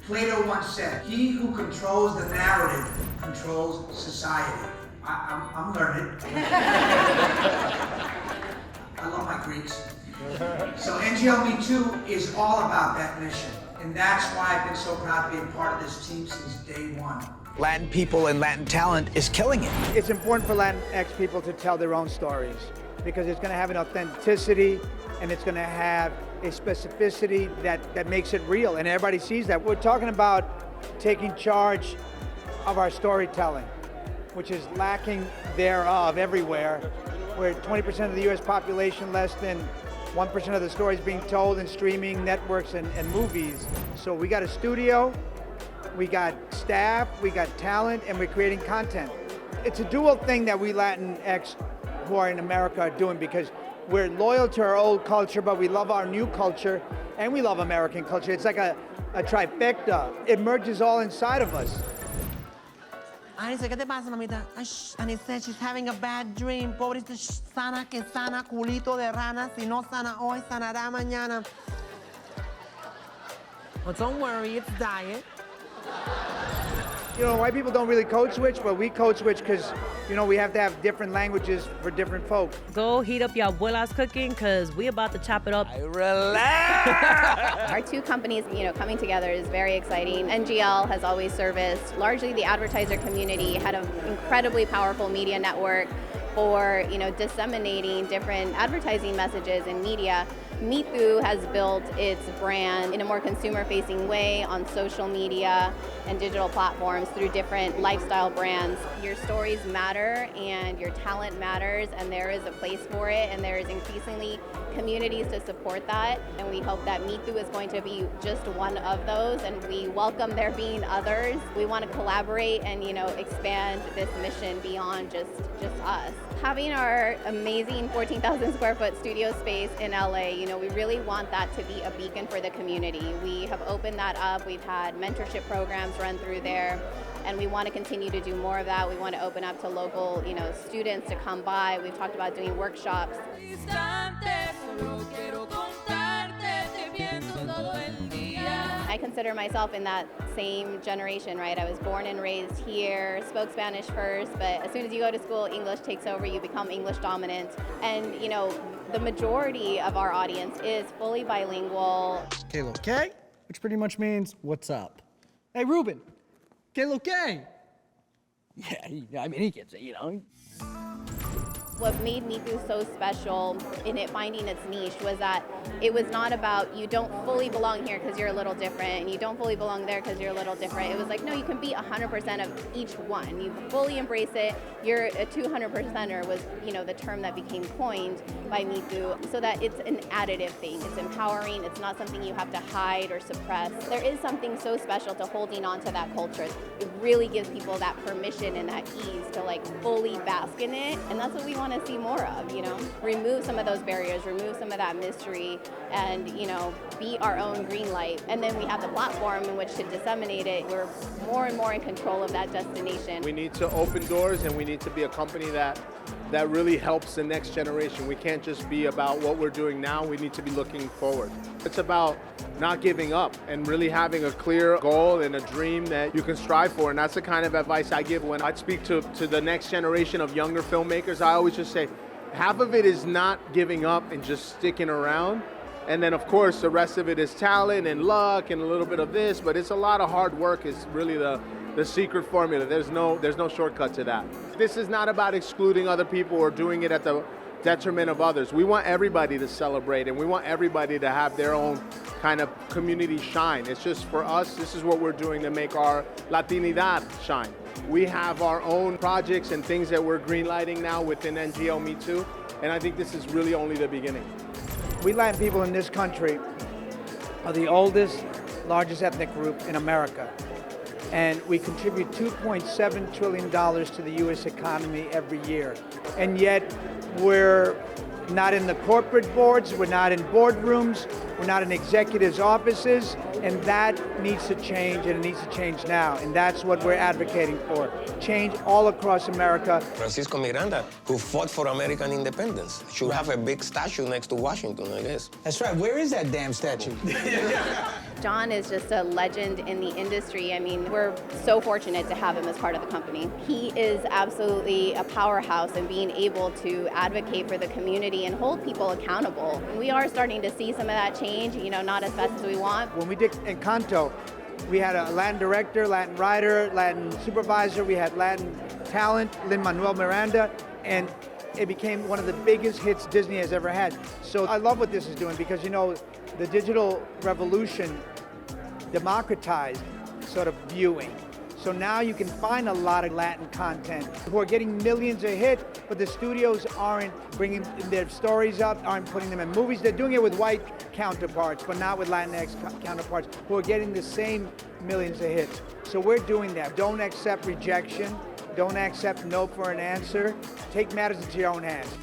Plato once said, "He who controls the narrative controls society." I'm learned. I love my Greeks. So NGO Me Too is all about that mission. And that's why I've been so proud to be a part of this team since day one. Latin people and Latin talent is killing it. It's important for Latinx people to tell their own stories because it's going to have an authenticity and it's going to have a specificity that makes it real, and everybody sees that. We're talking about taking charge of our storytelling, which is lacking thereof everywhere, where 20% of the US population, less than 1% of the stories being told in streaming networks and movies. So we got a studio, we got staff, we got talent, and we're creating content. It's a dual thing that we Latinx who are in America are doing, because we're loyal to our old culture, but we love our new culture, and we love American culture. It's like a trifecta. It merges all inside of us. Anice, ¿qué te pasa, mamita? Ay, Anice said she's having a bad dream. Pobrecita, sana que sana, culito de rana. Si no sana hoy, sanará mañana. Well, don't worry, it's diet. You know, white people don't really code switch, but we code switch because, you know, we have to have different languages for different folk. Go heat up your abuela's cooking, because we about to chop it up. Relax! Our two companies, you know, coming together is very exciting. NGL has always serviced largely the advertiser community, had an incredibly powerful media network for, you know, disseminating different advertising messages in media. Mitu has built its brand in a more consumer-facing way on social media and digital platforms through different lifestyle brands. Your stories matter and your talent matters, and there is a place for it, and there is increasingly communities to support that, and we hope that Mitu is going to be just one of those, and we welcome there being others. We want to collaborate and, you know, expand this mission beyond just us. Having our amazing 14,000 square foot studio space in LA, you know, we really want that to be a beacon for the community. We have opened that up. We've had mentorship programs run through there, and we want to continue to do more of that. We want to open up to local, you know, students to come by. We've talked about doing workshops. I consider myself in that same generation, right? I was born and raised here, spoke Spanish first, but as soon as you go to school, English takes over, you become English dominant. And, you know, the majority of our audience is fully bilingual. Que lo que? Which pretty much means, what's up? Hey, Ruben, que lo que? Yeah, I mean, he gets it, you know. What made Mitu so special in it finding its niche was that it was not about you don't fully belong here because you're a little different, and you don't fully belong there because you're a little different. It was like, no, you can be 100% of each one. You fully embrace it. You're a 200%er was, you know, the term that became coined by Mitu, so that it's an additive thing. It's empowering. It's not something you have to hide or suppress. There is something so special to holding on to that culture. It really gives people that permission and that ease to like fully bask in it, and that's what we want to see more of, you know? Remove some of those barriers, remove some of that mystery, and, you know, be our own green light. And then we have the platform in which to disseminate it. We're more and more in control of that destination. We need to open doors, and we need to be a company that really helps the next generation. We can't just be about what we're doing now, we need to be looking forward. It's about not giving up and really having a clear goal and a dream that you can strive for, and that's the kind of advice I give when I speak to the next generation of younger filmmakers. I always just say, half of it is not giving up and just sticking around, and then of course the rest of it is talent and luck and a little bit of this, but it's a lot of hard work is really the secret formula. There's no shortcut to that. This is not about excluding other people or doing it at the detriment of others. We want everybody to celebrate, and we want everybody to have their own kind of community shine. It's just for us, this is what we're doing to make our Latinidad shine. We have our own projects and things that we're greenlighting now within NGO Me Too, and I think this is really only the beginning. We Latin people in this country are the oldest, largest ethnic group in America. And we contribute $2.7 trillion to the U.S. economy every year. And yet, we're not in the corporate boards, we're not in boardrooms, we're not in executives' offices, and that needs to change, and it needs to change now. And that's what we're advocating for. Change all across America. Francisco Miranda, who fought for American independence, should have a big statue next to Washington, I guess. That's right. Where is that damn statue? John is just a legend in the industry. I mean, we're so fortunate to have him as part of the company. He is absolutely a powerhouse in being able to advocate for the community and hold people accountable. We are starting to see some of that change, you know, not as fast as we want. When we did Encanto, we had a Latin director, Latin writer, Latin supervisor, we had Latin talent, Lin-Manuel Miranda, and it became one of the biggest hits Disney has ever had. So I love what this is doing because, you know, the digital revolution democratized sort of viewing. So now you can find a lot of Latin content who are getting millions of hits, but the studios aren't bringing their stories up, aren't putting them in movies. They're doing it with white counterparts, but not with Latinx counterparts who are getting the same millions of hits. So we're doing that. Don't accept rejection. Don't accept no for an answer. Take matters into your own hands.